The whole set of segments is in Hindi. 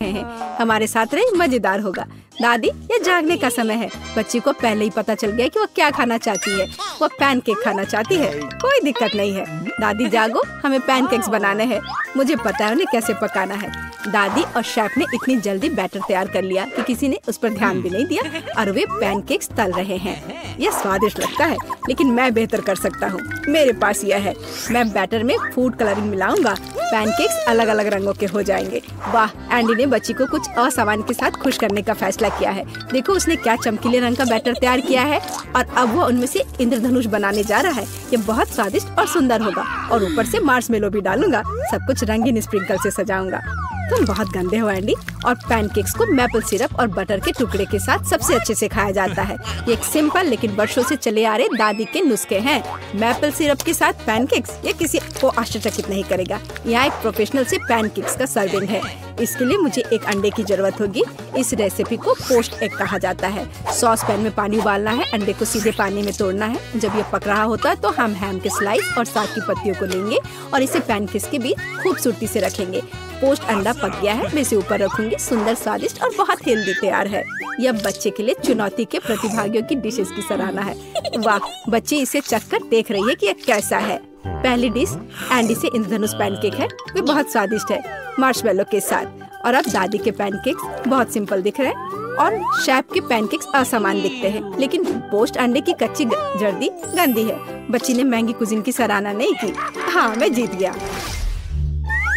हैं। हमारे साथ रहे, मजेदार होगा। दादी, ये जागने का समय है। बच्ची को पहले ही पता चल गया कि वो क्या खाना चाहती है। वो पैनकेक खाना चाहती है। कोई दिक्कत नहीं है। दादी जागो, हमें पैनकेक्स बनाने हैं। मुझे पता है उन्हें कैसे पकाना है। दादी और शेफ ने इतनी जल्दी बैटर तैयार कर लिया कि किसी ने उस पर ध्यान भी नहीं दिया और वे पैनकेक्स तल रहे हैं। यह स्वादिष्ट लगता है, लेकिन मैं बेहतर कर सकता हूँ। मेरे पास यह है। मैं बैटर में फूड कलरिंग मिलाऊंगा। पैनकेक्स अलग अलग रंगों के हो जाएंगे। वाह, एंडी ने बच्ची को कुछ असामान्य के साथ खुश करने का फैसला किया है। देखो उसने क्या चमकीले रंग का बैटर तैयार किया है और अब वो उनमें से इंद्रधनुष बनाने जा रहा है। ये बहुत स्वादिष्ट और सुंदर होगा और ऊपर से मार्शमेलो भी डालूंगा। सब कुछ रंगीन स्प्रिंकल से सजाऊंगा। तुम बहुत गंदे हो एंडी। और पैनकेक्स को मैपल सिरप और बटर के टुकड़े के साथ सबसे अच्छे से खाया जाता है। ये एक सिंपल लेकिन वर्षों से चले आ रहे दादी के नुस्खे हैं। मैपल सिरप के साथ पैनकेक्स, ये किसी को आश्चर्यचकित नहीं करेगा। यहाँ एक प्रोफेशनल से पैनकेक्स का सर्विंग है। इसके लिए मुझे एक अंडे की जरूरत होगी। इस रेसिपी को पोस्ट एग कहा जाता है। सॉस पैन में पानी उबालना है। अंडे को सीधे पानी में तोड़ना है। जब ये पक रहा होता है तो हम हैम के स्लाइस और साग की पत्तियों को लेंगे और इसे पैनकेक्स के बीच खूबसूरती से रखेंगे। पोस्ट अंडा पक गया है। मैं इसे ऊपर रखूंगी। सुंदर, स्वादिष्ट और बहुत हेल्दी तैयार है। यह बच्चे के लिए चुनौती के प्रतिभागियों की डिशेस की सराहना है। वाह, बच्ची इसे चखकर देख रही है कि यह कैसा है। पहली डिश एंडी से इंद्रधनुष पैनकेक है। वे बहुत स्वादिष्ट है, मार्शमेलो के साथ। और अब दादी के पैनकेक्स बहुत सिंपल दिख रहे हैं और शेफ के पैनकेक्स असामान्य दिखते हैं। लेकिन पोस्ट अंडे की कच्ची जर्दी गंदी है। बच्ची ने महंगी कुजीन की सराहना नहीं की। हाँ, मैं जीत गया।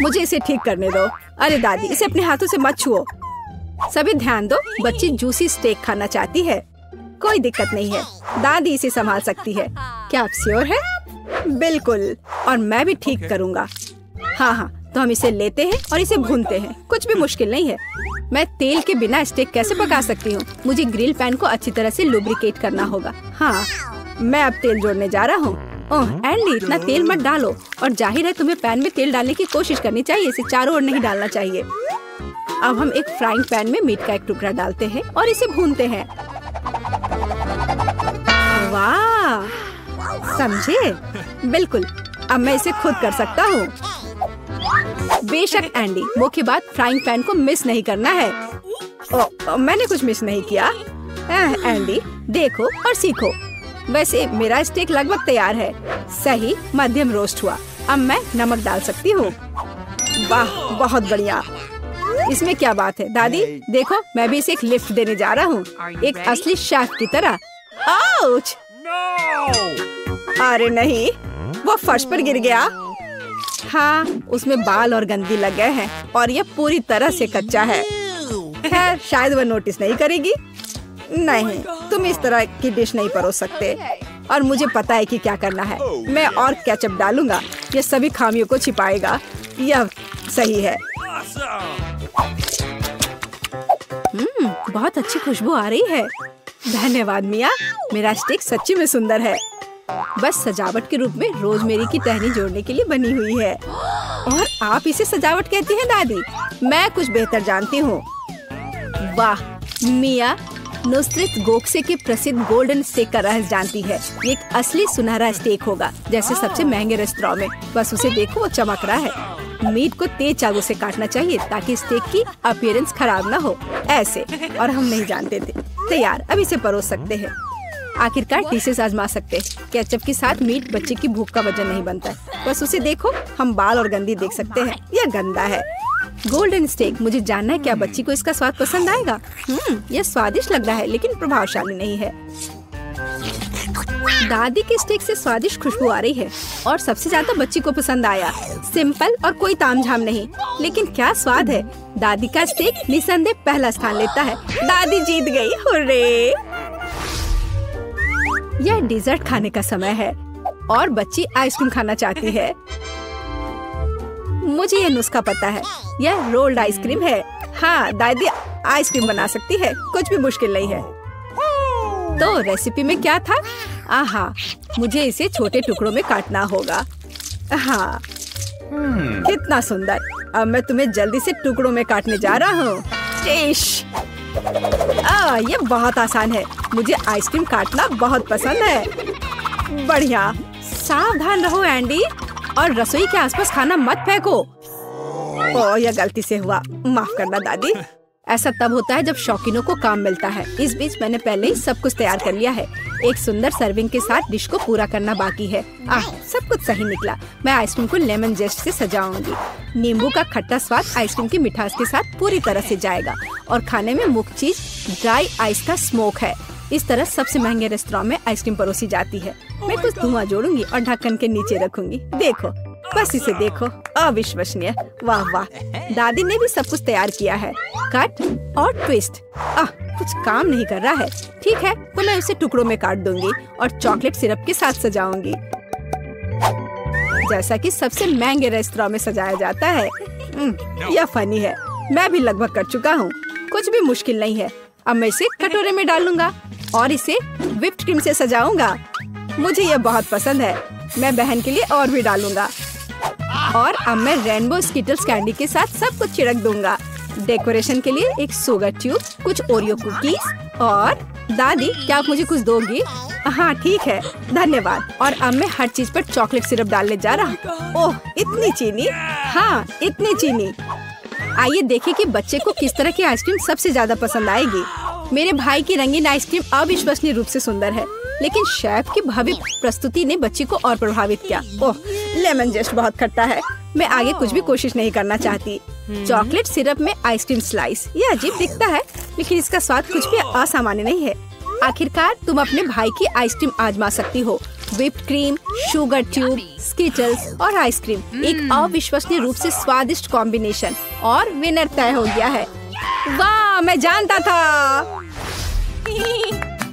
मुझे इसे ठीक करने दो। अरे दादी, इसे अपने हाथों से मत छुओ। सभी ध्यान दो, बच्ची जूसी स्टेक खाना चाहती है। कोई दिक्कत नहीं है, दादी इसे संभाल सकती है। क्या आप श्योर है? बिल्कुल, और मैं भी ठीक करूँगा। हाँ, तो हम इसे लेते हैं और इसे भूनते हैं। कुछ भी मुश्किल नहीं है। मैं तेल के बिना स्टेक कैसे पका सकती हूँ? मुझे ग्रिल पैन को अच्छी तरह से लुब्रिकेट करना होगा। हाँ, मैं अब तेल जोड़ने जा रहा हूँ। ओह एंडी, इतना तेल मत डालो। और जाहिर है तुम्हें पैन में तेल डालने की कोशिश करनी चाहिए। इसे चारों ओर नहीं डालना चाहिए। अब हम एक फ्राइंग पैन में मीट का एक टुकड़ा डालते हैं और इसे भूनते हैं। वाह, समझे? बिल्कुल, अब मैं इसे खुद कर सकता हूँ। बेशक एंडी, मुख्य बात फ्राइंग पैन को मिस नहीं करना है। मैंने कुछ मिस नहीं किया। एंडी, देखो और सीखो। वैसे मेरा स्टेक लगभग तैयार है। सही मध्यम रोस्ट हुआ। अब मैं नमक डाल सकती हूँ। वाह, बहुत बढ़िया। इसमें क्या बात है दादी? देखो, मैं भी इसे एक लिफ्ट देने जा रहा हूँ, एक असली शेफ की तरह। आउच! अरे नहीं, वो फर्श पर गिर गया। हाँ, उसमें बाल और गंदगी लग गए हैं और यह पूरी तरह से कच्चा है। खैर, शायद वह नोटिस नहीं करेगी। नहीं, तुम इस तरह की डिश नहीं परोस सकते। और मुझे पता है कि क्या करना है। मैं और केचप डालूंगा। यह सभी खामियों को छिपाएगा। यह सही है। बहुत अच्छी खुशबू आ रही है। धन्यवाद मिया, मेरा स्टेक सच्ची में सुंदर है। बस सजावट के रूप में रोजमेरी की टहनी जोड़ने के लिए बनी हुई है। और आप इसे सजावट कहती हैं दादी? मैं कुछ बेहतर जानती हूँ। वाह, मिया नुसरत गोखसे के प्रसिद्ध गोल्डन स्टेक का रहस्य जानती है। ये एक असली सुनहरा स्टेक होगा, जैसे सबसे महंगे रेस्तरां में। बस उसे देखो, वो चमक रहा है। मीट को तेज चाकू से काटना चाहिए ताकि स्टेक की अपीयरेंस खराब ना हो। ऐसे, और हम नहीं जानते थे। तैयार, अब इसे परोस सकते हैं। आखिरकार डिशेस आजमा सकते हैं। केचप के साथ मीट बच्चे की भूख का वजन नहीं बनता है। बस उसे देखो, हम बाल और गंदी देख सकते हैं। यह गंदा है। गोल्डन स्टेक, मुझे जानना है क्या बच्ची को इसका स्वाद पसंद आएगा। यह स्वादिष्ट लग रहा है लेकिन प्रभावशाली नहीं है। दादी के स्टेक से स्वादिष्ट खुशबू आ रही है और सबसे ज्यादा बच्ची को पसंद आया। सिंपल और कोई तामझाम नहीं, लेकिन क्या स्वाद है। दादी का स्टेक निसंदेह पहला स्थान लेता है। दादी जीत गई, हुर्रे! यह डिजर्ट खाने का समय है और बच्ची आइसक्रीम खाना चाहती है। मुझे यह नुस्खा पता है। यह रोल्ड आइसक्रीम है। हाँ, दादी आइसक्रीम बना सकती है। कुछ भी मुश्किल नहीं है। तो रेसिपी में क्या था? आहा, मुझे इसे छोटे टुकड़ों में काटना होगा। हाँ, कितना सुंदर। अब मैं तुम्हें जल्दी से टुकड़ों में काटने जा रहा हूँ। ये बहुत आसान है। मुझे आइसक्रीम काटना बहुत पसंद है। बढ़िया। सावधान रहो एंडी, और रसोई के आसपास खाना मत फेंको। ओह, यह गलती से हुआ, माफ करना दादी। ऐसा तब होता है जब शौकीनों को काम मिलता है। इस बीच मैंने पहले ही सब कुछ तैयार कर लिया है। एक सुंदर सर्विंग के साथ डिश को पूरा करना बाकी है। सब कुछ सही निकला। मैं आइसक्रीम को लेमन जेस्ट से सजाऊंगी। नींबू का खट्टा स्वाद आइसक्रीम की मिठास के साथ पूरी तरह से जाएगा और खाने में मुख्य चीज ड्राई आइस का स्मोक है। इस तरह सबसे महंगे रेस्तरां में आइसक्रीम परोसी जाती है। मैं कुछ धुआं जोड़ूंगी और ढक्कन के नीचे रखूंगी। देखो, बस इसे देखो, अविश्वसनीय। वाह वाह, दादी ने भी सब कुछ तैयार किया है। कट और ट्विस्ट। कुछ काम नहीं कर रहा है। ठीक है, तो मैं उसे टुकड़ों में काट दूंगी और चॉकलेट सिरप के साथ सजाऊंगी, जैसा कि सबसे महंगे रेस्तरां में सजाया जाता है। यह फनी है। मैं भी लगभग कर चुका हूँ। कुछ भी मुश्किल नहीं है। अब मैं इसे कटोरे में डालूंगा और इसे व्हिप्ड क्रीम से सजाऊंगा। मुझे यह बहुत पसंद है। मैं बहन के लिए और भी डालूंगा। और अब मैं रेनबो स्किटल्स कैंडी के साथ सब कुछ छिड़क दूंगा। डेकोरेशन के लिए एक शुगर ट्यूब, कुछ ओरियो कुकीज और दादी, क्या आप मुझे कुछ दोगी? हाँ ठीक है, धन्यवाद। और अब मैं हर चीज पर चॉकलेट सिरप डालने जा रहा हूँ। ओह, इतनी चीनी? हाँ, इतनी चीनी। आइए देखें कि बच्चे को किस तरह की आइसक्रीम सबसे ज्यादा पसंद आएगी। मेरे भाई की रंगीन आइसक्रीम अविश्वसनीय रूप से सुंदर है, लेकिन शेफ की भव्य प्रस्तुति ने बच्ची को और प्रभावित किया। ओह, लेमन जेस्ट बहुत खट्टा है। मैं आगे कुछ भी कोशिश नहीं करना चाहती। चॉकलेट सिरप में आइसक्रीम स्लाइस, ये अजीब दिखता है, लेकिन इसका स्वाद कुछ भी असामान्य नहीं है। आखिरकार तुम अपने भाई की आइसक्रीम आजमा सकती हो। Whipped cream, sugar tube, Skittles और आइसक्रीम, एक अविश्वसनीय रूप से स्वादिष्ट कॉम्बिनेशन, और विनर तय हो गया है। वाह, मैं जानता था।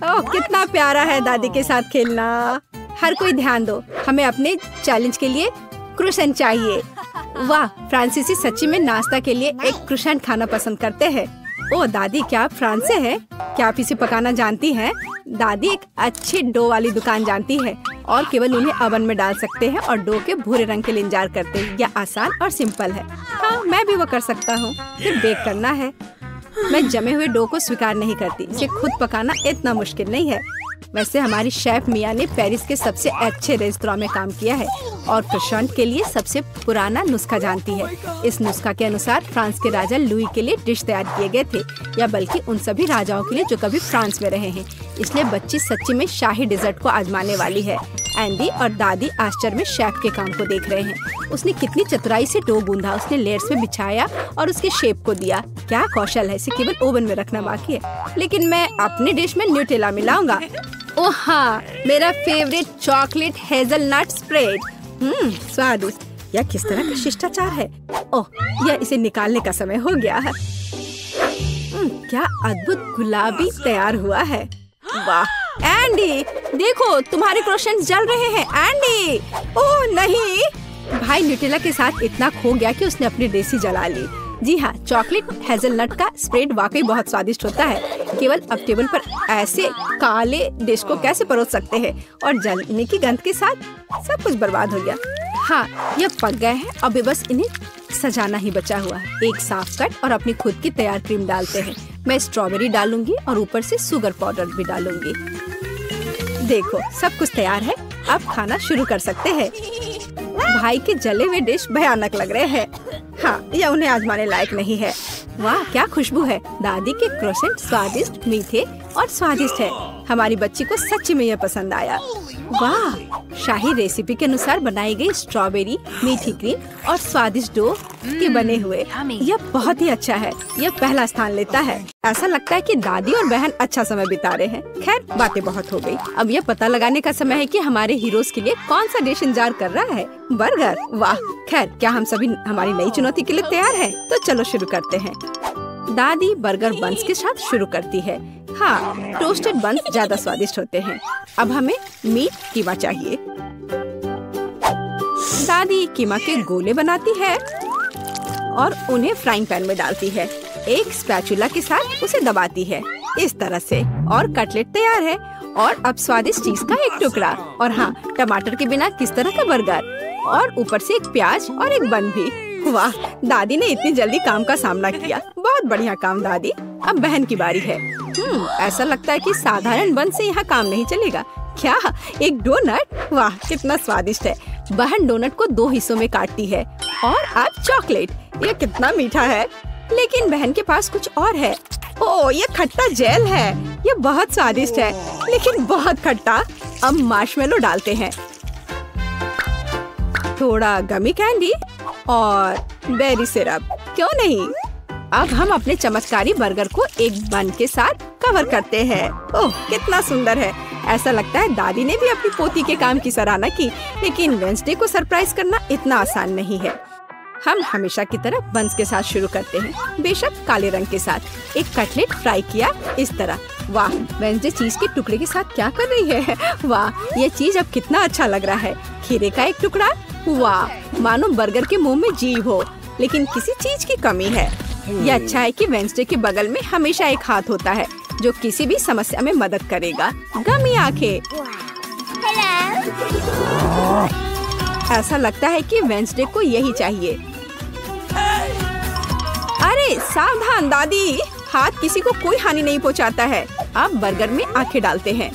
ओह, कितना प्यारा है दादी के साथ खेलना। हर कोई ध्यान दो, हमें अपने चैलेंज के लिए क्रोसेंट चाहिए। वाह, फ्रांसीसी सच्ची में नाश्ता के लिए एक क्रोसेंट खाना पसंद करते हैं। ओह दादी, क्या आप फ्रांस से हैं? क्या आप इसे पकाना जानती हैं? दादी एक अच्छी डो वाली दुकान जानती है और केवल उन्हें ओवन में डाल सकते हैं और डो के भूरे रंग के लिए इंतजार करते हैं। यह आसान और सिंपल है। हाँ, मैं भी वो कर सकता हूँ। फिर बेक करना है। मैं जमे हुए डो को स्वीकार नहीं करती। इसे खुद पकाना इतना मुश्किल नहीं है। वैसे हमारी शेफ मिया ने पेरिस के सबसे अच्छे रेस्तरां में काम किया है और क्रोसेंट के लिए सबसे पुराना नुस्खा जानती है। इस नुस्खा के अनुसार फ्रांस के राजा लुई के लिए डिश तैयार किए गए थे, या बल्कि उन सभी राजाओं के लिए जो कभी फ्रांस में रहे हैं। इसलिए बच्ची सच्ची में शाही डिजर्ट को आजमाने वाली है। एंडी और दादी आश्चर्य में शेफ के काम को देख रहे हैं। उसने कितनी चतुराई से डो गूंधा। उसने लेयर्स में बिछाया और उसके शेप को दिया। क्या कौशल है! इसे केवल ओवन में रखना बाकी है। लेकिन मैं अपनी डिश में न्यूटेला मिलाऊंगा। ओह हाँ, मेरा फेवरेट चॉकलेट हेजलनट स्प्रेड। स्वादिष्ट। यह किस तरह का शिष्टाचार है! ओह, यह इसे निकालने का समय हो गया है। क्या अद्भुत गुलाबी तैयार हुआ है। वाह एंडी, देखो तुम्हारे क्रोसेंट जल रहे हैं। एंडी, ओह नहीं! भाई न्यूटेला के साथ इतना खो गया कि उसने अपनी देसी जला ली। जी हाँ, चॉकलेट हेजलनट का स्प्रेड वाकई बहुत स्वादिष्ट होता है। केवल अब टेबल पर ऐसे काले डिश को कैसे परोस सकते हैं, और जलने की गंध के साथ सब कुछ बर्बाद हो गया। हाँ, ये पक गए हैं। अब बस इन्हें सजाना ही बचा हुआ है। एक साफ कट और अपनी खुद की तैयार क्रीम डालते हैं। मैं स्ट्रॉबेरी डालूंगी और ऊपर से शुगर पाउडर भी डालूंगी। देखो, सब कुछ तैयार है। अब खाना शुरू कर सकते हैं। भाई के जले हुए डिश भयानक लग रहे हैं। हाँ, यह उन्हें आजमाने लायक नहीं है। वाह, क्या खुशबू है! दादी के क्रोसेंट स्वादिष्ट, मीठे और स्वादिष्ट है। हमारी बच्ची को सच्ची में यह पसंद आया। वाह, शाही रेसिपी के अनुसार बनाई गई स्ट्रॉबेरी, मीठी क्रीम और स्वादिष्ट डो के बने हुए, यह बहुत ही अच्छा है। यह पहला स्थान लेता है। ऐसा लगता है कि दादी और बहन अच्छा समय बिता रहे हैं। खैर, बातें बहुत हो गई। अब यह पता लगाने का समय है कि हमारे हीरोज के लिए कौन सा डिश इंतजार कर रहा है। बर्गर! वाह! खैर, क्या हम सभी हमारी नई चुनौती के लिए तैयार हैं? तो चलो शुरू करते हैं। दादी बर्गर बन्स के साथ शुरू करती है। हाँ, टोस्टेड बन्स ज्यादा स्वादिष्ट होते हैं। अब हमें मीट कीमा चाहिए। दादी कीमा के गोले बनाती है और उन्हें फ्राइंग पैन में डालती है। एक स्पैचुला के साथ उसे दबाती है इस तरह से, और कटलेट तैयार है। और अब स्वादिष्ट चीज का एक टुकड़ा, और हाँ, टमाटर के बिना किस तरह का बर्गर, और ऊपर से एक प्याज और एक बन भी। वाह, दादी ने इतनी जल्दी काम का सामना किया। बहुत बढ़िया काम दादी। अब बहन की बारी है। ऐसा लगता है कि साधारण बन से यहाँ काम नहीं चलेगा। क्या एक डोनट! वाह, कितना स्वादिष्ट है। बहन डोनट को 2 हिस्सों में काटती है और अब चॉकलेट। ये कितना मीठा है, लेकिन बहन के पास कुछ और है। ओह, ये खट्टा जेल है। ये बहुत स्वादिष्ट है, लेकिन बहुत खट्टा। अब मार्शमेलो डालते हैं, थोड़ा गमी कैंडी और बेरी सिरप। क्यों नहीं? अब हम अपने चमत्कारी बर्गर को एक बन के साथ कवर करते हैं। ओह, कितना सुंदर है। ऐसा लगता है दादी ने भी अपनी पोती के काम की सराहना की। लेकिन वेंसडे को सरप्राइज करना इतना आसान नहीं है। हम हमेशा की तरह बंस के साथ शुरू करते हैं, बेशक काले रंग के साथ। एक कटलेट फ्राई किया इस तरह। वाह, वेंसडे चीज के टुकड़े के साथ क्या कर रही है? वाह, ये चीज अब कितना अच्छा लग रहा है। खीरे का एक टुकड़ा। वाह, मानो बर्गर के मुंह में जीभ हो, लेकिन किसी चीज की कमी है। ये अच्छा है कि वेंसडे के बगल में हमेशा एक हाथ होता है जो किसी भी समस्या में मदद करेगा। गमी आंखें। ऐसा लगता है कि वेंसडे को यही चाहिए। अरे सावधान दादी, हाथ किसी को कोई हानि नहीं पहुंचाता है। अब बर्गर में आंखें डालते हैं।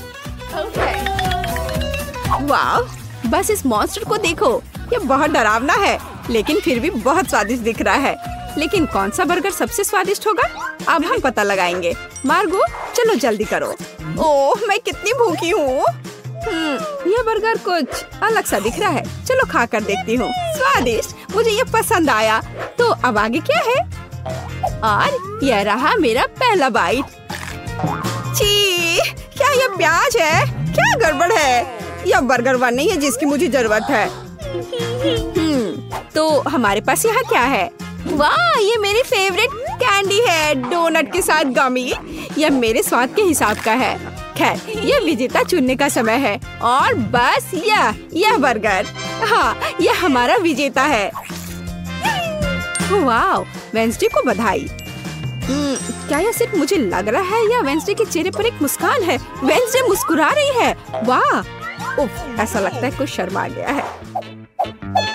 वाह, बस इस मॉन्स्टर को देखो। ये बहुत डरावना है, लेकिन फिर भी बहुत स्वादिष्ट दिख रहा है। लेकिन कौन सा बर्गर सबसे स्वादिष्ट होगा, अब हम पता लगाएंगे। मार्गो, चलो जल्दी करो। ओह, मैं कितनी भूखी हूँ। यह बर्गर कुछ अलग सा दिख रहा है। चलो खा कर देखती हूँ। स्वादिष्ट, मुझे ये पसंद आया। तो अब आगे क्या है? और यह रहा मेरा पहला बाइट। छी, क्या यह प्याज है? क्या गड़बड़ है? यह बर्गर वन नहीं है जिसकी मुझे जरूरत है। तो हमारे पास यहाँ क्या है? वाह, ये मेरी फेवरेट कैंडी है, डोनट के साथ गमी। यह मेरे स्वाद के हिसाब का है। खैर, यह विजेता चुनने का समय है। और बस यह बर्गर। हाँ, यह हमारा विजेता है। वाह, वेंसडे को बधाई। क्या यह सिर्फ मुझे लग रहा है या वेंसडे के चेहरे पर एक मुस्कान है? वेंसडे मुस्कुरा रही है। वाह, उफ, ऐसा लगता है कुछ शर्मा गया है।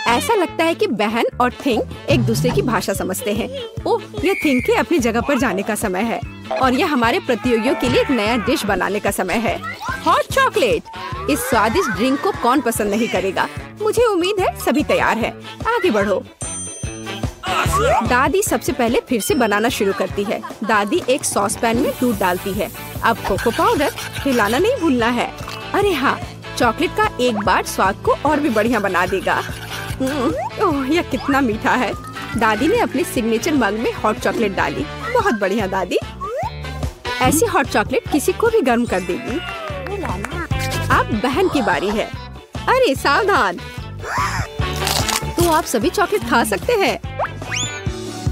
ऐसा लगता है कि बहन और थिंग एक दूसरे की भाषा समझते हैं। ओह, यह थिंग के अपनी जगह पर जाने का समय है और यह हमारे प्रतियोगियों के लिए एक नया डिश बनाने का समय है। Hot chocolate. इस स्वादिष्ट ड्रिंक को कौन पसंद नहीं करेगा? मुझे उम्मीद है सभी तैयार है। आगे बढ़ो। दादी सबसे पहले फिर से बनाना शुरू करती है। दादी एक सॉस पैन में दूध डालती है। अब कोको पाउडर, हिलाना नहीं भूलना है। अरे हाँ, चॉकलेट का एक बार स्वाद को और भी बढ़िया बना देगा। ओह, यह कितना मीठा है। दादी ने अपने सिग्नेचर मग में हॉट चॉकलेट डाली। बहुत बढ़िया दादी। ऐसी हॉट चॉकलेट किसी को भी गर्म कर देगी। अब बहन की बारी है। अरे सावधान, तो आप सभी चॉकलेट खा सकते हैं।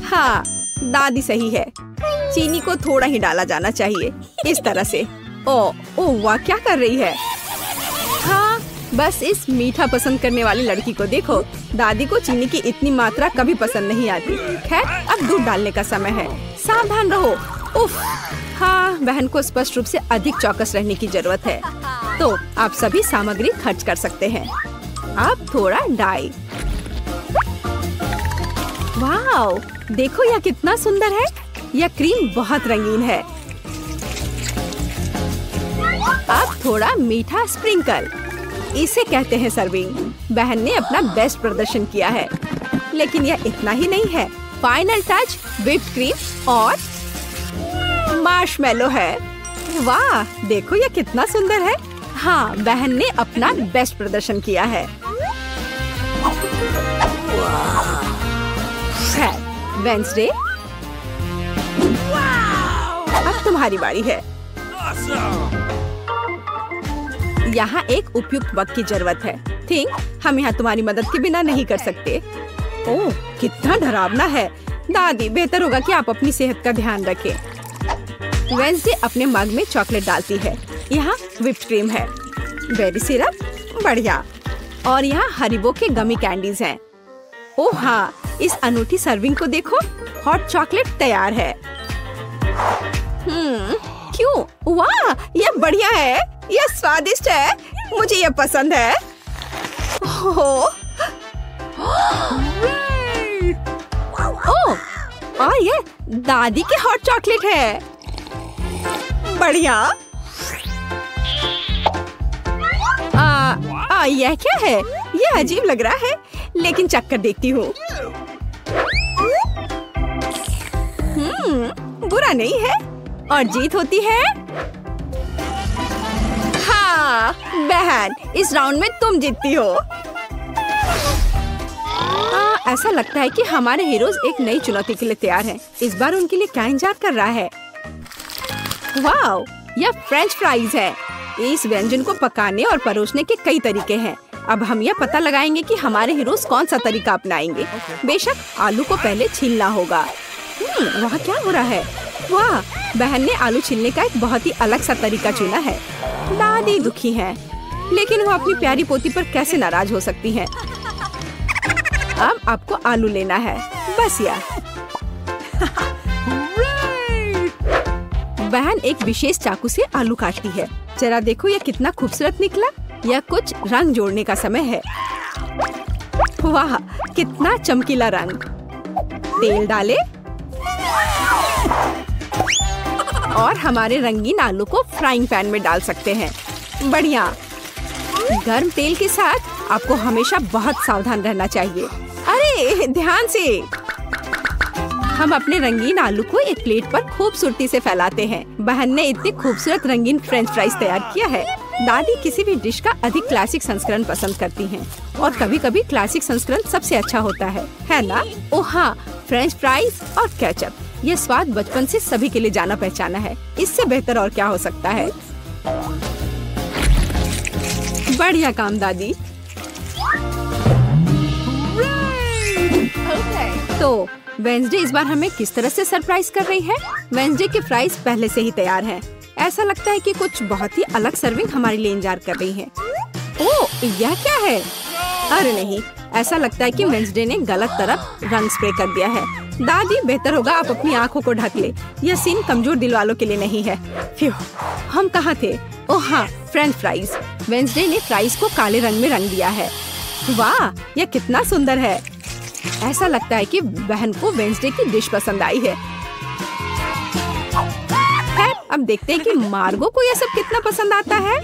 हाँ, दादी सही है। चीनी को थोड़ा ही डाला जाना चाहिए, इस तरह से। ओह वाह, क्या कर रही है? हाँ, बस इस मीठा पसंद करने वाली लड़की को देखो। दादी को चीनी की इतनी मात्रा कभी पसंद नहीं आती। खैर, अब दूध डालने का समय है। सावधान रहो। उफ, हाँ, बहन को स्पष्ट रूप से अधिक चौकस रहने की जरूरत है। तो आप सभी सामग्री खर्च कर सकते हैं। अब थोड़ा डाई। वाओ, देखो यह कितना सुंदर है। यह क्रीम बहुत रंगीन है। अब थोड़ा मीठा स्प्रिंकल, इसे कहते हैं सर्विंग। बहन ने अपना बेस्ट प्रदर्शन किया है, लेकिन यह इतना ही नहीं है। फाइनल टच व्हिप्ड क्रीम और मार्शमेलो है। वाह, देखो यह कितना सुंदर है। हाँ, बहन ने अपना बेस्ट प्रदर्शन किया है। वेंसडे, अब तुम्हारी बारी है। यहाँ एक उपयुक्त वक्त की जरूरत है। थिंक, हम यहाँ तुम्हारी मदद के बिना नहीं कर सकते। ओह, कितना डरावना है। दादी, बेहतर होगा कि आप अपनी सेहत का ध्यान रखें। वेंसडे अपने मग में चॉकलेट डालती है। यहाँ व्हिप्ड क्रीम है, बेरी सिरप, बढ़िया। और यहाँ हरिबो के गमी कैंडीज हैं। ओह हाँ, इस अनूठी सर्विंग को देखो। हॉट चॉकलेट तैयार है। क्यों? वाह, यह बढ़िया है। यह स्वादिष्ट है। मुझे यह पसंद है। ओह, और यह दादी के हॉट चॉकलेट है। बढ़िया। यह क्या है? ये अजीब लग रहा है, लेकिन चख कर देखती हूँ। बुरा नहीं है और जीत होती है। हाँ बहन, इस राउंड में तुम जीतती हो। ऐसा लगता है कि हमारे हीरोज एक नई चुनौती के लिए तैयार हैं। इस बार उनके लिए क्या इंतजार कर रहा है? वाओ, यह फ्रेंच फ्राइज है। इस व्यंजन को पकाने और परोसने के कई तरीके हैं। अब हम यह पता लगाएंगे कि हमारे हीरोज कौन सा तरीका अपनाएंगे। बेशक आलू को पहले छीलना होगा। वहाँ क्या हो रहा है? वाह, बहन ने आलू छीलने का एक बहुत ही अलग सा तरीका चुना है। दादी दुखी है, लेकिन वो अपनी प्यारी पोती पर कैसे नाराज हो सकती है। अब आपको आलू लेना है, बस यह। बहन एक विशेष चाकू से आलू काटती है। जरा देखो यह कितना खूबसूरत निकला। यह कुछ रंग जोड़ने का समय है। वाह, कितना चमकीला रंग। तेल डाले और हमारे रंगीन आलू को फ्राइंग पैन में डाल सकते हैं। बढ़िया। गर्म तेल के साथ आपको हमेशा बहुत सावधान रहना चाहिए। अरे ध्यान से। हम अपने रंगीन आलू को एक प्लेट पर खूबसूरती से फैलाते हैं। बहन ने इतनी खूबसूरत रंगीन फ्रेंच फ्राइज तैयार किया है। दादी किसी भी डिश का अधिक क्लासिक संस्करण पसंद करती हैं, और कभी कभी क्लासिक संस्करण सबसे अच्छा होता है ना? ओह हाँ, फ्रेंच फ्राइज और केचप, ये स्वाद बचपन से सभी के लिए जाना पहचाना है। इससे बेहतर और क्या हो सकता है? बढ़िया काम दादी। तो वेंसडे इस बार हमें किस तरह से सरप्राइज कर रही है? वेंसडे के फ्राइज पहले से ही तैयार हैं। ऐसा लगता है कि कुछ बहुत ही अलग सर्विंग हमारे लिए इंतजार कर रही है। ओह, यह क्या है? अरे नहीं, ऐसा लगता है कि वेंसडे ने गलत तरफ रंग स्प्रे कर दिया है। दादी, बेहतर होगा आप अपनी आँखों को ढक ले। यह सीन कमजोर दिल वालों के लिए नहीं है। हम कहाँ थे? ओह हाँ, फ्रेंच फ्राइज। वेंसडे ने फ्राइज को काले रंग में रंग दिया है। वाह, यह कितना सुंदर है। ऐसा लगता है कि बहन को वेंसडे की डिश पसंद आई है। अब देखते हैं कि मार्गो को यह सब कितना पसंद आता है।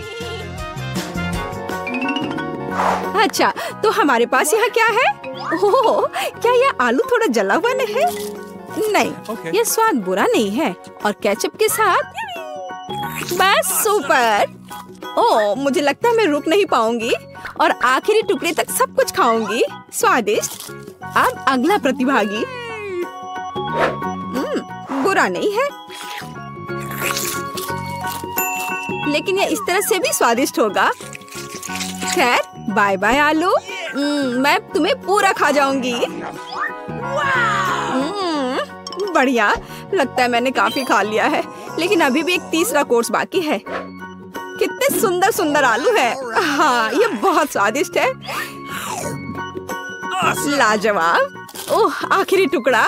अच्छा, तो हमारे पास यहाँ क्या है? ओह, क्या यह आलू थोड़ा जला हुआ है? नहीं, यह स्वाद बुरा नहीं है। और केचप के साथ बस सुपर। ओह, मुझे लगता है मैं रुक नहीं पाऊंगी और आखिरी टुकड़े तक सब कुछ खाऊंगी। स्वादिष्ट। अब अगला प्रतिभागी। बुरा नहीं है, लेकिन यह इस तरह से भी स्वादिष्ट होगा। खैर, बाय बाय आलू। मैं तुम्हें पूरा खा जाऊंगी। बढ़िया, लगता है मैंने काफी खा लिया है, लेकिन अभी भी एक तीसरा कोर्स बाकी है। कितने सुंदर सुंदर आलू है। हाँ, ये बहुत स्वादिष्ट है। लाजवाब। ओह, आखिरी टुकड़ा।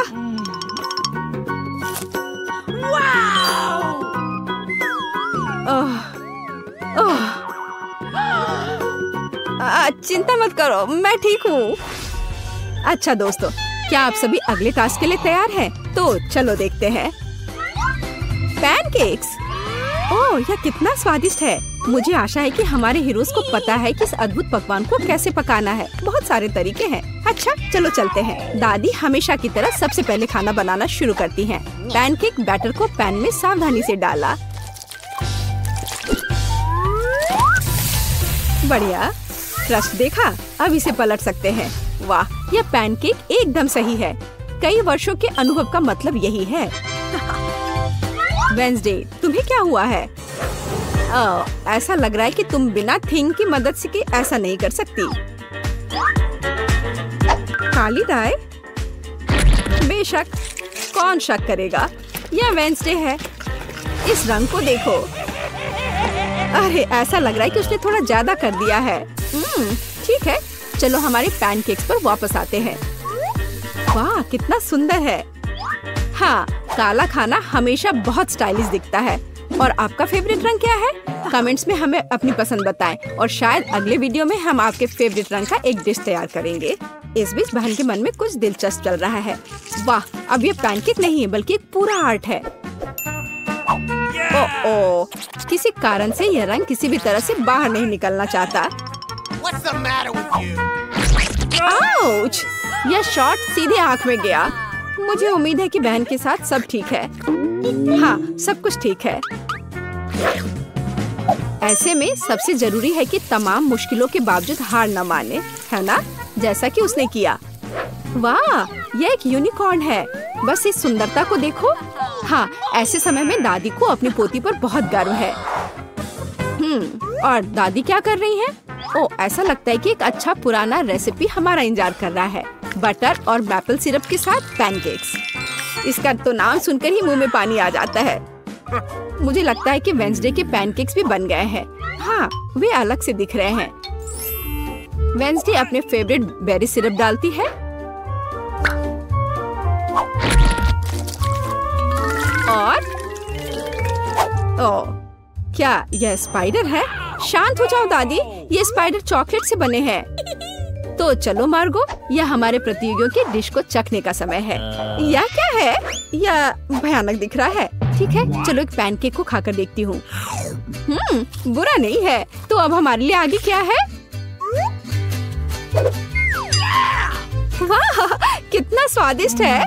चिंता मत करो, मैं ठीक हूँ। अच्छा दोस्तों, क्या आप सभी अगले टास्क के लिए तैयार हैं? तो चलो देखते हैं। पैनकेक्स। ओह, यह कितना स्वादिष्ट है। मुझे आशा है कि हमारे हीरोज को पता है कि इस अद्भुत पकवान को कैसे पकाना है। बहुत सारे तरीके हैं। अच्छा, चलो चलते हैं। दादी हमेशा की तरह सबसे पहले खाना बनाना शुरू करती हैं। पैनकेक बैटर को पैन में सावधानी से डाला। बढ़िया, क्रस्ट देखा? अब इसे पलट सकते हैं। वाह, यह पैनकेक एकदम सही है। कई वर्षों के अनुभव का मतलब यही है। वेंसडे, तुम्हें क्या हुआ है? ऐसा लग रहा है कि तुम बिना थिंग की मदद से ऐसा नहीं कर सकती। काली डाई? बेशक, कौन शक करेगा? यह वेंसडे है। इस रंग को देखो। अरे, ऐसा लग रहा है कि उसने थोड़ा ज्यादा कर दिया है। ठीक है, चलो हमारे पैनकेक्स पर वापस आते हैं। वाह, कितना सुंदर है। हाँ, काला खाना हमेशा बहुत स्टाइलिश दिखता है। और आपका फेवरेट रंग क्या है? कमेंट्स में हमें अपनी पसंद बताएं, और शायद अगले वीडियो में हम आपके फेवरेट रंग का एक डिश तैयार करेंगे। इस बीच बहन के मन में कुछ दिलचस्प चल रहा है। वाह, अब ये पैनकेक नहीं है बल्कि एक पूरा आर्ट है। ओह, किसी कारण से यह रंग किसी भी तरह से बाहर नहीं निकलना चाहता। What's the matter with you? Ouch! यह शॉट सीधे आंख में गया। मुझे उम्मीद है कि बहन के साथ सब ठीक है। हाँ, सब कुछ ठीक है। ऐसे में सबसे जरूरी है कि तमाम मुश्किलों के बावजूद हार न माने, है ना? जैसा कि उसने किया। वाह, यह एक यूनिकॉर्न है। बस इस सुंदरता को देखो। हाँ, ऐसे समय में दादी को अपनी पोती पर बहुत गर्व है। और दादी क्या कर रही हैं? ओह, ऐसा लगता है कि एक अच्छा पुराना रेसिपी हमारा इंतजार कर रहा है। बटर और मैपल सिरप के साथ पैनकेक्स। इसका तो नाम सुनकर ही मुंह में पानी आ जाता है। मुझे लगता है कि वेंसडे के पैनकेक्स भी बन गए हैं। हाँ, वे अलग से दिख रहे हैं। वेंसडे अपने फेवरेट बेरी सिरप डालती है और ओह, क्या यह स्पाइडर है? शांत हो जाओ दादी, ये स्पाइडर चॉकलेट से बने हैं। तो चलो मार्गो, यह हमारे प्रतियोगियों की डिश को चखने का समय है। यह क्या है? यह भयानक दिख रहा है। ठीक है, चलो एक पैनकेक को खाकर देखती हूँ। बुरा नहीं है। तो अब हमारे लिए आगे क्या है? वाह, कितना स्वादिष्ट है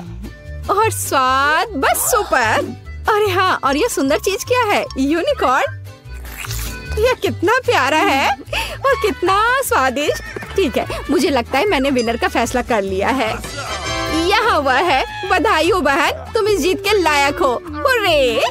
और स्वाद बस सुपर। अरे हाँ, और ये सुंदर चीज क्या है? यूनिकॉर्न। यह कितना प्यारा है और कितना स्वादिष्ट। ठीक है, मुझे लगता है मैंने विनर का फैसला कर लिया है। यहाँ वह है। बधाई हो बहन, तुम इस जीत के लायक हो। हुर्रे!